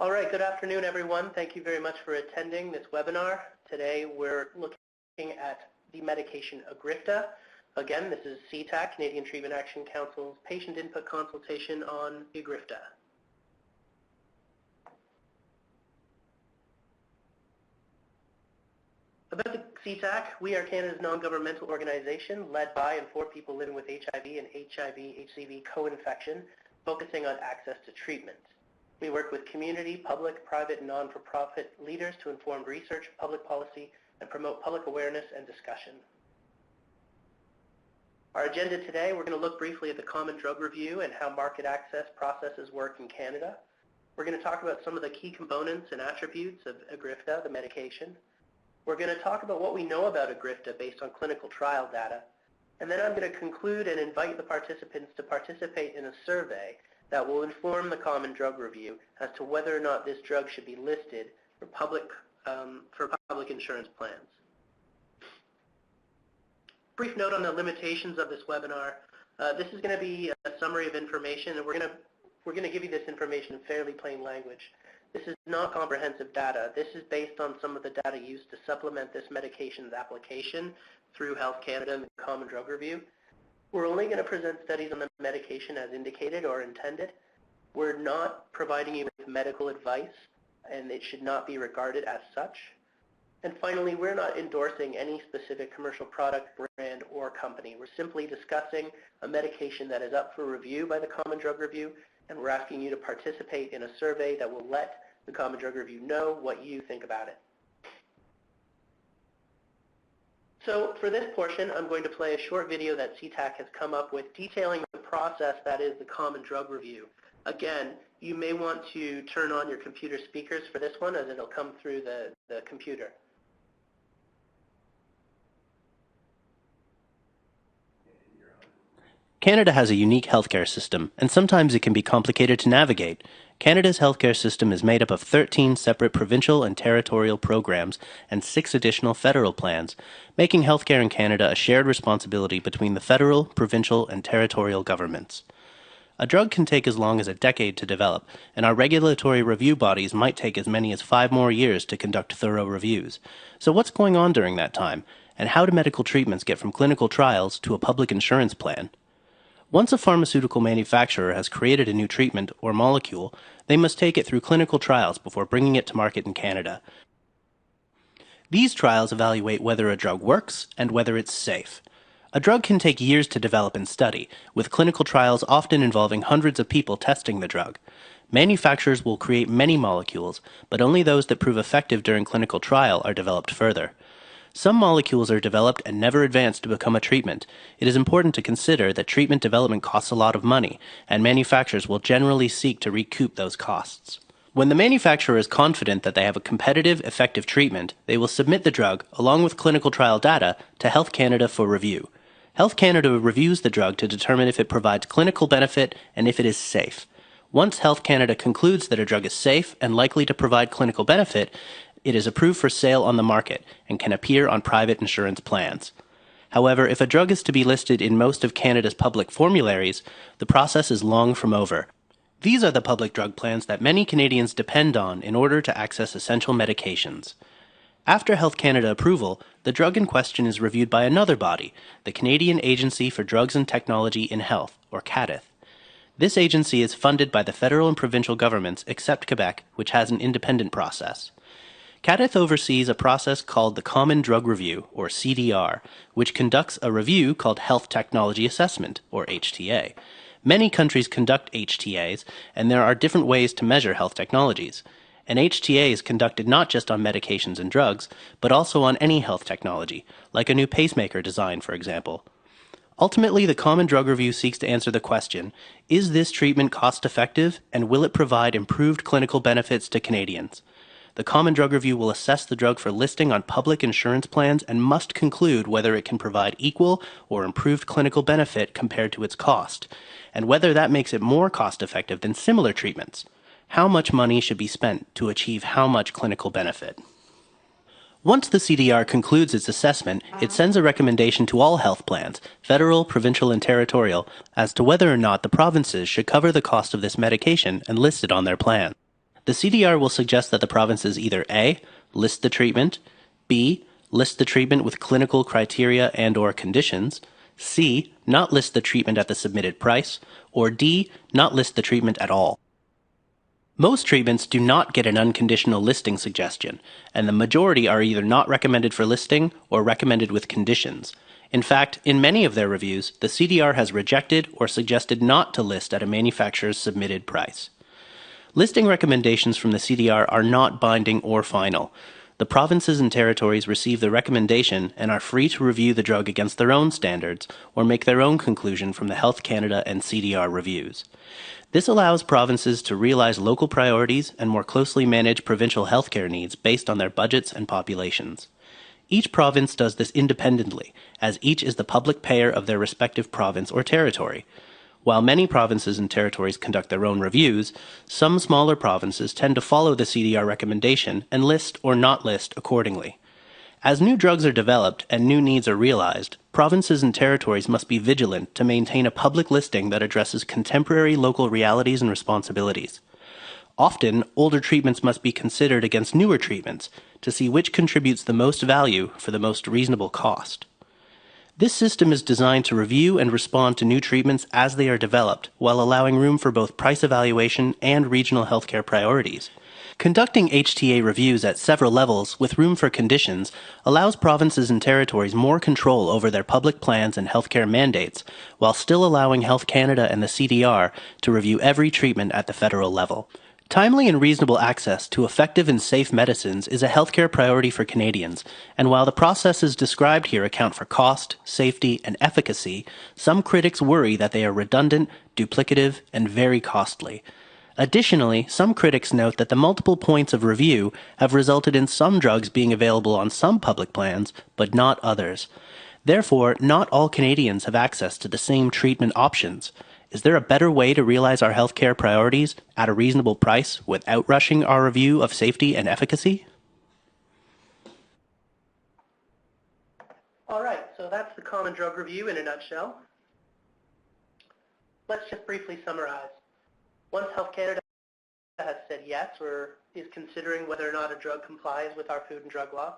All right, good afternoon, everyone. Thank you very much for attending this webinar. Today, we're looking at the medication Egrifta. Again, this is CTAC, Canadian Treatment Action Council's patient input consultation on Egrifta. About the CTAC, we are Canada's non-governmental organization led by and for people living with HIV and HIV-HCV co-infection, focusing on access to treatment. We work with community, public, private, and non-for-profit leaders to inform research, public policy, and promote public awareness and discussion. Our agenda today, we're going to look briefly at the Common Drug Review and how market access processes work in Canada. We're going to talk about some of the key components and attributes of Egrifta, the medication. We're going to talk about what we know about Egrifta based on clinical trial data. And then I'm going to conclude and invite the participants to participate in a survey that will inform the Common Drug Review as to whether or not this drug should be listed for public insurance plans. Brief note on the limitations of this webinar. This is going to be a summary of information, and we're going to give you this information in fairly plain language. This is not comprehensive data. This is based on some of the data used to supplement this medication's application through Health Canada and the Common Drug Review. We're only going to present studies on the medication as indicated or intended. We're not providing you with medical advice, and it should not be regarded as such. And finally, we're not endorsing any specific commercial product, brand, or company. We're simply discussing a medication that is up for review by the Common Drug Review, and we're asking you to participate in a survey that will let the Common Drug Review know what you think about it. So for this portion, I'm going to play a short video that CTAC has come up with detailing the process that is the Common Drug Review. Again, you may want to turn on your computer speakers for this one as it'll come through the computer. Canada has a unique healthcare system, and sometimes it can be complicated to navigate. Canada's healthcare system is made up of 13 separate provincial and territorial programs and 6 additional federal plans, making healthcare in Canada a shared responsibility between the federal, provincial, and territorial governments. A drug can take as long as a decade to develop, and our regulatory review bodies might take as many as 5 more years to conduct thorough reviews. So what's going on during that time, and how do medical treatments get from clinical trials to a public insurance plan? Once a pharmaceutical manufacturer has created a new treatment or molecule, they must take it through clinical trials before bringing it to market in Canada. These trials evaluate whether a drug works and whether it's safe. A drug can take years to develop and study, with clinical trials often involving hundreds of people testing the drug. Manufacturers will create many molecules, but only those that prove effective during clinical trial are developed further. Some molecules are developed and never advance to become a treatment. It is important to consider that treatment development costs a lot of money, and manufacturers will generally seek to recoup those costs. When the manufacturer is confident that they have a competitive, effective treatment, they will submit the drug, along with clinical trial data, to Health Canada for review. Health Canada reviews the drug to determine if it provides clinical benefit and if it is safe. Once Health Canada concludes that a drug is safe and likely to provide clinical benefit, it is approved for sale on the market and can appear on private insurance plans. However, if a drug is to be listed in most of Canada's public formularies, the process is long from over. These are the public drug plans that many Canadians depend on in order to access essential medications. After Health Canada approval, the drug in question is reviewed by another body, the Canadian Agency for Drugs and Technology in Health, or CADTH. This agency is funded by the federal and provincial governments except Quebec, which has an independent process. CADTH oversees a process called the Common Drug Review, or CDR, which conducts a review called Health Technology Assessment, or HTA. Many countries conduct HTAs, and there are different ways to measure health technologies. An HTA is conducted not just on medications and drugs, but also on any health technology, like a new pacemaker design, for example. Ultimately, the Common Drug Review seeks to answer the question, is this treatment cost-effective, and will it provide improved clinical benefits to Canadians? The Common Drug Review will assess the drug for listing on public insurance plans and must conclude whether it can provide equal or improved clinical benefit compared to its cost, and whether that makes it more cost-effective than similar treatments. How much money should be spent to achieve how much clinical benefit? Once the CDR concludes its assessment, it sends a recommendation to all health plans, federal, provincial, and territorial, as to whether or not the provinces should cover the cost of this medication and list it on their plan. The CDR will suggest that the provinces either A. list the treatment, B. list the treatment with clinical criteria and/or conditions, C. not list the treatment at the submitted price, or D. not list the treatment at all. Most treatments do not get an unconditional listing suggestion, and the majority are either not recommended for listing or recommended with conditions. In fact, in many of their reviews, the CDR has rejected or suggested not to list at a manufacturer's submitted price. Listing recommendations from the CDR are not binding or final. The provinces and territories receive the recommendation and are free to review the drug against their own standards or make their own conclusion from the Health Canada and CDR reviews. This allows provinces to realize local priorities and more closely manage provincial healthcare needs based on their budgets and populations. Each province does this independently, as each is the public payer of their respective province or territory. While many provinces and territories conduct their own reviews, some smaller provinces tend to follow the CDR recommendation and list or not list accordingly. As new drugs are developed and new needs are realized, provinces and territories must be vigilant to maintain a public listing that addresses contemporary local realities and responsibilities. Often, older treatments must be considered against newer treatments to see which contributes the most value for the most reasonable cost. This system is designed to review and respond to new treatments as they are developed, while allowing room for both price evaluation and regional healthcare priorities. Conducting HTA reviews at several levels with room for conditions allows provinces and territories more control over their public plans and healthcare mandates, while still allowing Health Canada and the CDR to review every treatment at the federal level. Timely and reasonable access to effective and safe medicines is a healthcare priority for Canadians, and while the processes described here account for cost, safety, and efficacy, some critics worry that they are redundant, duplicative, and very costly. Additionally, some critics note that the multiple points of review have resulted in some drugs being available on some public plans, but not others. Therefore, not all Canadians have access to the same treatment options. Is there a better way to realize our healthcare priorities at a reasonable price without rushing our review of safety and efficacy? All right, so that's the common drug review in a nutshell. Let's just briefly summarize. Once Health Canada has said yes or is considering whether or not a drug complies with our food and drug law,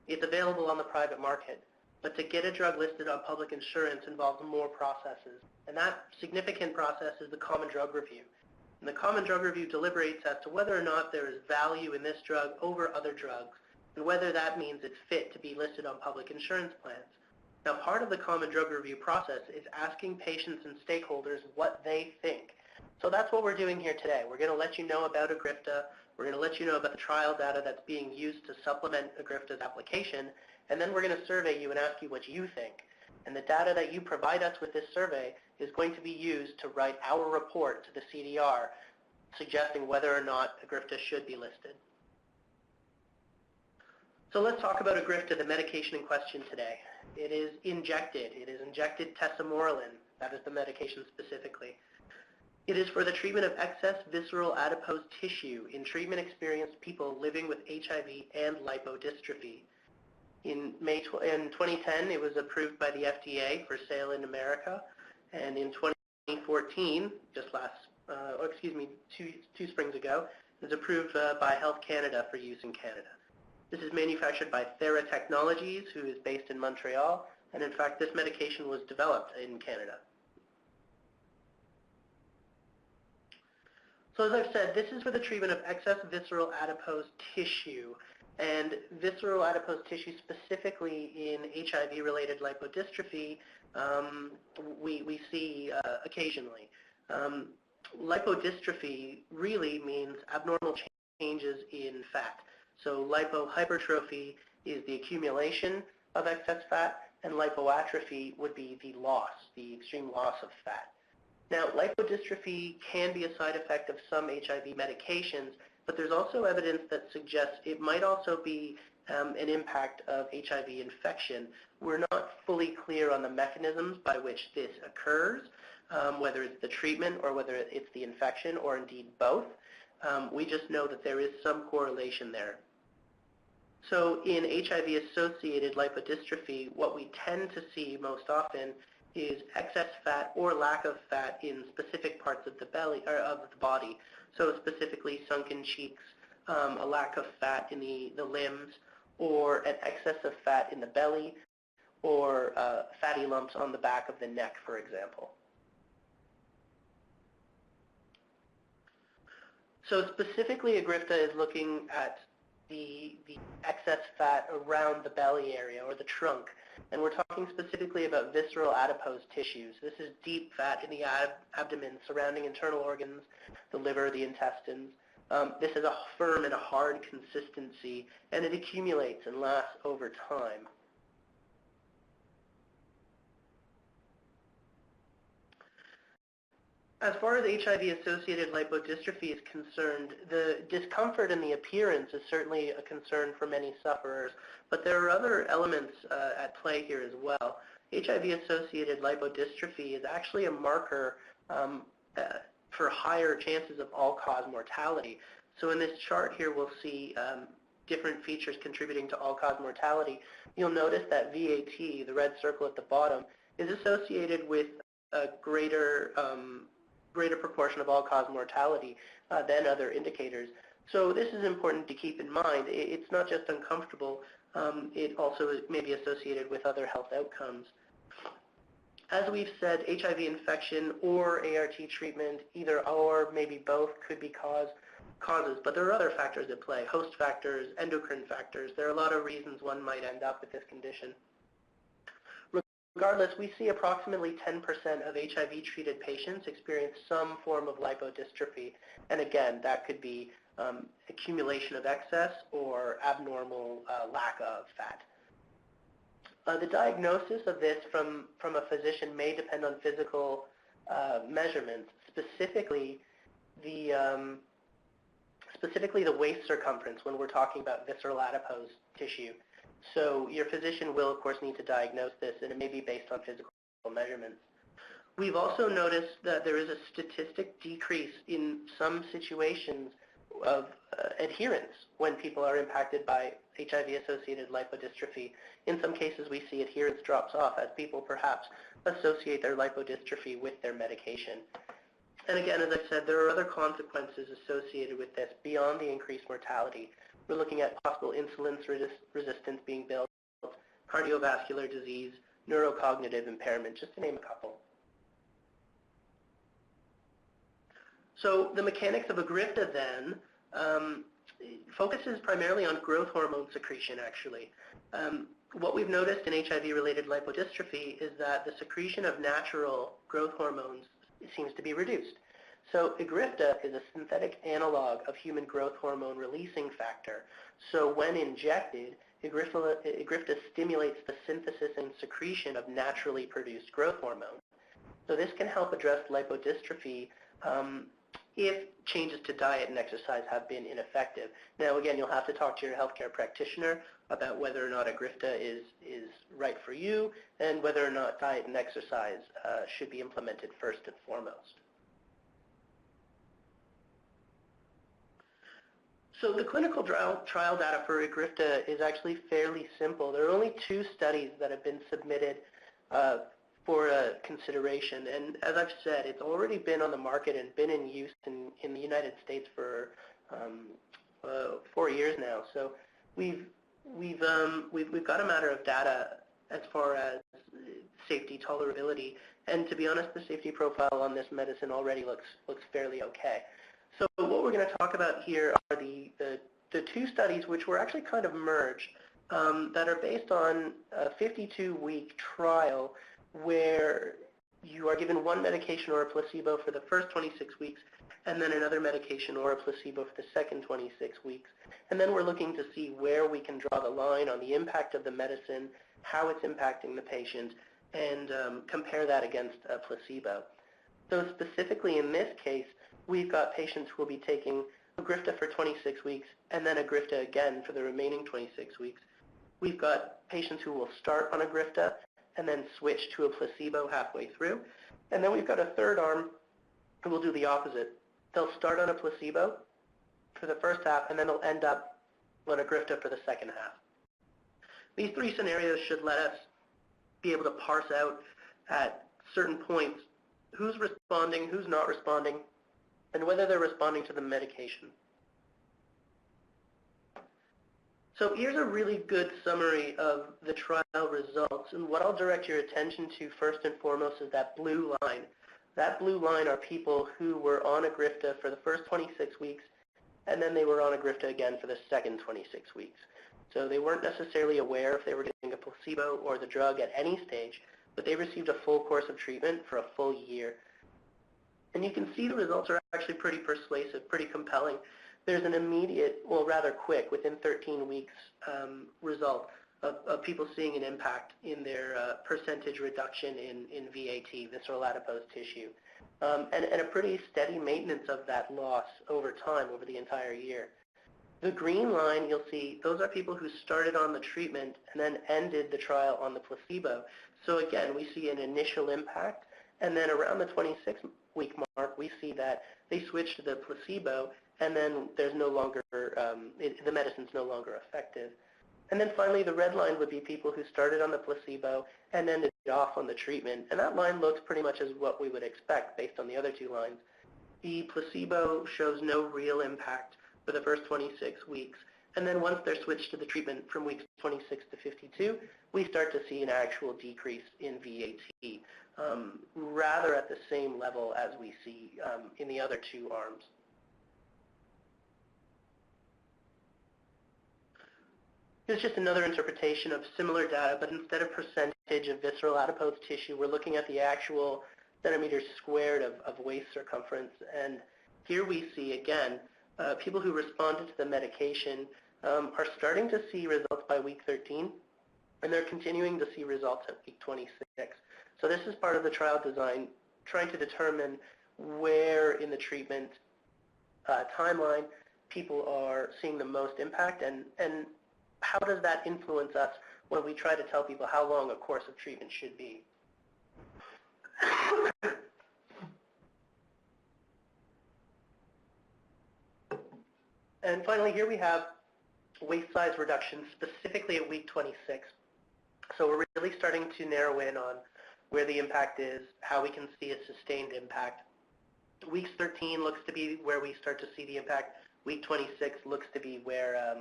it's available on the private market. But to get a drug listed on public insurance involves more processes, and that significant process is the common drug review. And the common drug review deliberates as to whether or not there is value in this drug over other drugs, and whether that means it's fit to be listed on public insurance plans. Now, part of the common drug review process is asking patients and stakeholders what they think. So that's what we're doing here today. We're going to let you know about Egrifta. We're going to let you know about the trial data that's being used to supplement Egrifta's application, and then we're going to survey you and ask you what you think. And the data that you provide us with this survey is going to be used to write our report to the CDR, suggesting whether or not Egrifta should be listed. So let's talk about Egrifta, the medication in question today. It is injected. It is injected tesamorelin. That is the medication specifically. It is for the treatment of excess visceral adipose tissue in treatment-experienced people living with HIV and lipodystrophy. In 2010, it was approved by the FDA for sale in America, and in 2014, two springs ago, it was approved by Health Canada for use in Canada. This is manufactured by Thera Technologies, who is based in Montreal, and in fact, this medication was developed in Canada. So as I've said, this is for the treatment of excess visceral adipose tissue. And visceral adipose tissue, specifically in HIV-related lipodystrophy, we see occasionally. Lipodystrophy really means abnormal changes in fat. So lipohypertrophy is the accumulation of excess fat, and lipoatrophy would be the loss, the extreme loss of fat. Now, lipodystrophy can be a side effect of some HIV medications, but there's also evidence that suggests it might also be an impact of HIV infection. We're not fully clear on the mechanisms by which this occurs, whether it's the treatment or whether it's the infection or indeed both. We just know that there is some correlation there. So in HIV-associated lipodystrophy, what we tend to see most often is excess fat or lack of fat in specific parts of the belly or of the body. so specifically sunken cheeks, a lack of fat in the limbs, or an excess of fat in the belly, or fatty lumps on the back of the neck, for example. So specifically, Egrifta is looking at the excess fat around the belly area or the trunk, and we're talking specifically about visceral adipose tissues. This is deep fat in the abdomen surrounding internal organs, the liver, the intestines. This is a firm and a hard consistency, and it accumulates and lasts over time. As far as HIV-associated lipodystrophy is concerned, the discomfort in the appearance is certainly a concern for many sufferers, but there are other elements at play here as well. HIV-associated lipodystrophy is actually a marker for higher chances of all-cause mortality. So in this chart here, we'll see different features contributing to all-cause mortality. You'll notice that VAT, the red circle at the bottom, is associated with a greater proportion of all-cause mortality than other indicators. So this is important to keep in mind. It's not just uncomfortable, it also may be associated with other health outcomes. As we've said, HIV infection or ART treatment, either or, maybe both, could be causes, but there are other factors at play, host factors, endocrine factors. There are a lot of reasons one might end up with this condition. Regardless, we see approximately 10% of HIV-treated patients experience some form of lipodystrophy, and again, that could be accumulation of excess or abnormal lack of fat. The diagnosis of this from a physician may depend on physical measurements, specifically the waist circumference when we're talking about visceral adipose tissue. So your physician will, of course, need to diagnose this, and it may be based on physical measurements. We've also noticed that there is a statistic decrease in some situations of adherence when people are impacted by HIV-associated lipodystrophy. In some cases, we see adherence drops off as people perhaps associate their lipodystrophy with their medication. And again, as I said, there are other consequences associated with this beyond the increased mortality. We're looking at possible insulin resistance being built, cardiovascular disease, neurocognitive impairment, just to name a couple. So the mechanics of Egrifta then focuses primarily on growth hormone secretion, actually. What we've noticed in HIV-related lipodystrophy is that the secretion of natural growth hormones seems to be reduced. So Egrifta is a synthetic analog of human growth hormone releasing factor. So when injected, Egrifta stimulates the synthesis and secretion of naturally produced growth hormone. So this can help address lipodystrophy if changes to diet and exercise have been ineffective. Now again, you'll have to talk to your healthcare practitioner about whether or not Egrifta is right for you and whether or not diet and exercise should be implemented first and foremost. So the clinical trial data for Egrifta is actually fairly simple. There are only 2 studies that have been submitted for consideration. And as I've said, it's already been on the market and been in use in the United States for 4 years now. So we've got a matter of data as far as safety, tolerability, and to be honest, the safety profile on this medicine already looks fairly okay. So what we're going to talk about here are the 2 studies which were actually kind of merged that are based on a 52-week trial where you are given one medication or a placebo for the first 26 weeks and then another medication or a placebo for the second 26 weeks. And then we're looking to see where we can draw the line on the impact of the medicine, how it's impacting the patient, and compare that against a placebo. So specifically in this case, we've got patients who will be taking Egrifta for 26 weeks and then Egrifta again for the remaining 26 weeks. We've got patients who will start on Egrifta and then switch to a placebo halfway through. And then we've got a third arm who will do the opposite. They'll start on a placebo for the first half and then they'll end up on Egrifta for the second half. These 3 scenarios should let us be able to parse out at certain points who's responding, who's not responding, and whether they're responding to the medication. So here's a really good summary of the trial results, and what I'll direct your attention to first and foremost is that blue line. That blue line are people who were on Egrifta for the first 26 weeks, and then they were on Egrifta again for the second 26 weeks. So they weren't necessarily aware if they were getting a placebo or the drug at any stage, but they received a full course of treatment for a full year. And you can see the results are actually pretty persuasive, pretty compelling. There's an immediate, well, rather quick, within 13 weeks, result of people seeing an impact in their percentage reduction in VAT, visceral adipose tissue, and a pretty steady maintenance of that loss over time, over the entire year. The green line, you'll see, those are people who started on the treatment and then ended the trial on the placebo. So again, we see an initial impact, and then around the 26-week mark, we see that they switch to the placebo, and then there's no longer, the medicine's no longer effective. And then finally, the red line would be people who started on the placebo and ended off on the treatment. And that line looks pretty much as what we would expect based on the other two lines. The placebo shows no real impact for the first 26 weeks. And then once they're switched to the treatment from weeks 26 to 52, we start to see an actual decrease in VAT, rather at the same level as we see in the other two arms. Here's just another interpretation of similar data, but instead of percentage of visceral adipose tissue, we're looking at the actual centimeters squared of waist circumference. And here we see, again, people who responded to the medication are starting to see results by week 13, and they're continuing to see results at week 26. So this is part of the trial design, trying to determine where in the treatment timeline people are seeing the most impact, and how does that influence us when we try to tell people how long a course of treatment should be. And finally, here we have waist size reduction specifically at week 26. So we're really starting to narrow in on where the impact is, how we can see a sustained impact. Week 13 looks to be where we start to see the impact. Week 26 looks to be where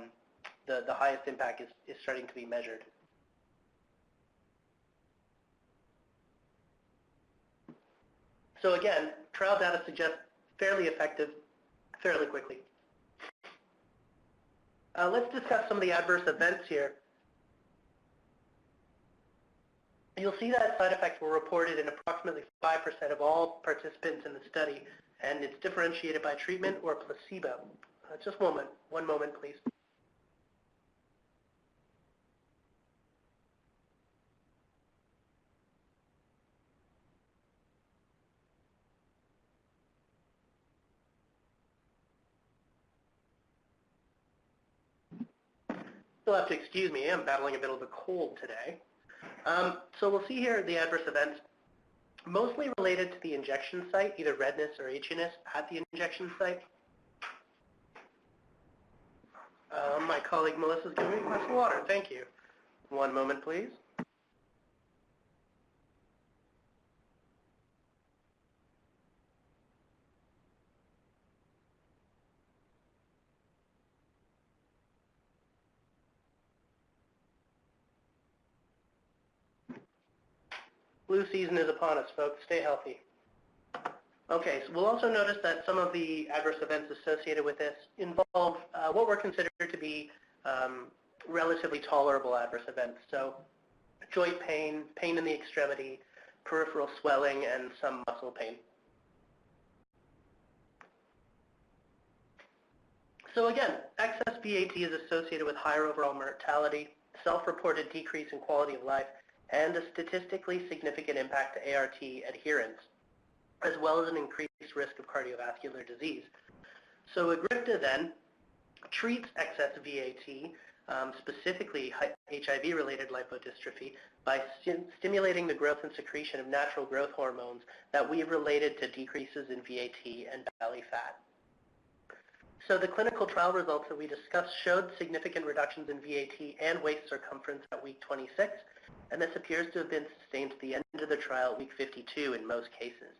the highest impact is starting to be measured. So again, trial data suggests fairly effective fairly quickly. Let's discuss some of the adverse events here. You'll see that side effects were reported in approximately 5% of all participants in the study, and it's differentiated by treatment or placebo. Just one moment, please. You'll have to excuse me, I'm battling a bit of a cold today. So we'll see here the adverse events, mostly related to the injection site, either redness or itchiness at the injection site. My colleague Melissa's giving me a glass of water, thank you. One moment, please. Flu season is upon us, folks. Stay healthy. Okay, so we'll also notice that some of the adverse events associated with this involve what were considered to be relatively tolerable adverse events. So joint pain, pain in the extremity, peripheral swelling, and some muscle pain. So again, excess VAT is associated with higher overall mortality, self-reported decrease in quality of life, and a statistically significant impact to ART adherence, as well as an increased risk of cardiovascular disease. So Egrifta then treats excess VAT, specifically HIV-related lipodystrophy, by stimulating the growth and secretion of natural growth hormones that we've related to decreases in VAT and belly fat. So the clinical trial results that we discussed showed significant reductions in VAT and waist circumference at week 26, and this appears to have been sustained to the end of the trial at week 52 in most cases.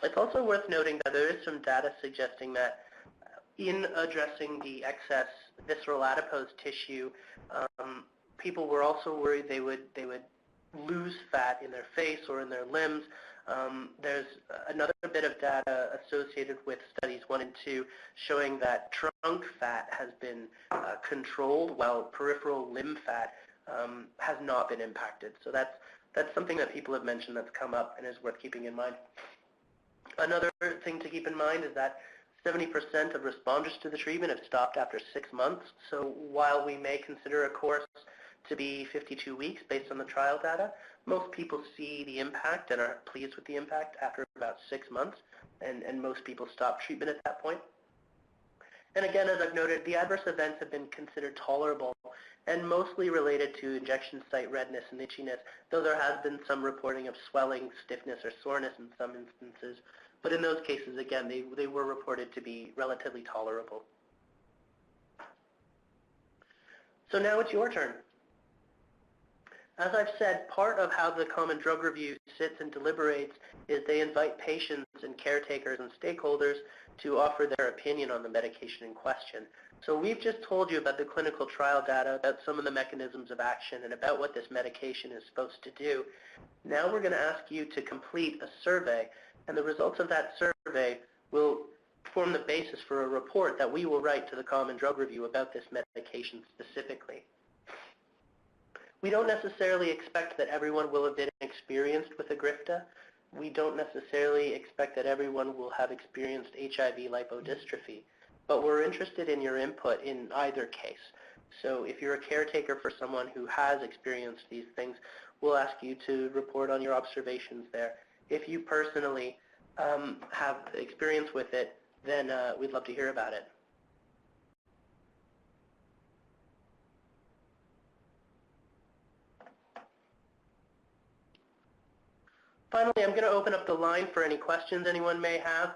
It's also worth noting that there is some data suggesting that in addressing the excess visceral adipose tissue, people were also worried they would lose fat in their face or in their limbs. There's another bit of data associated with studies 1 and 2 showing that trunk fat has been controlled while peripheral limb fat has not been impacted. So that's something that people have mentioned that's come up and is worth keeping in mind. Another thing to keep in mind is that 70% of responders to the treatment have stopped after 6 months. So while we may consider a course to be 52 weeks based on the trial data, most people see the impact and are pleased with the impact after about 6 months, and most people stop treatment at that point. And again, as I've noted, the adverse events have been considered tolerable and mostly related to injection site redness and itchiness, though there has been some reporting of swelling, stiffness, or soreness in some instances. But in those cases, again, they were reported to be relatively tolerable. So now it's your turn. As I've said, part of how the Common Drug Review sits and deliberates is they invite patients and caretakers and stakeholders to offer their opinion on the medication in question. So we've just told you about the clinical trial data, about some of the mechanisms of action, and about what this medication is supposed to do. Now we're going to ask you to complete a survey, and the results of that survey will form the basis for a report that we will write to the Common Drug Review about this medication specifically. We don't necessarily expect that everyone will have been experienced with Egrifta. We don't necessarily expect that everyone will have experienced HIV lipodystrophy, but we're interested in your input in either case. So if you're a caretaker for someone who has experienced these things, we'll ask you to report on your observations there. If you personally have experience with it, then we'd love to hear about it. Finally, I'm going to open up the line for any questions anyone may have.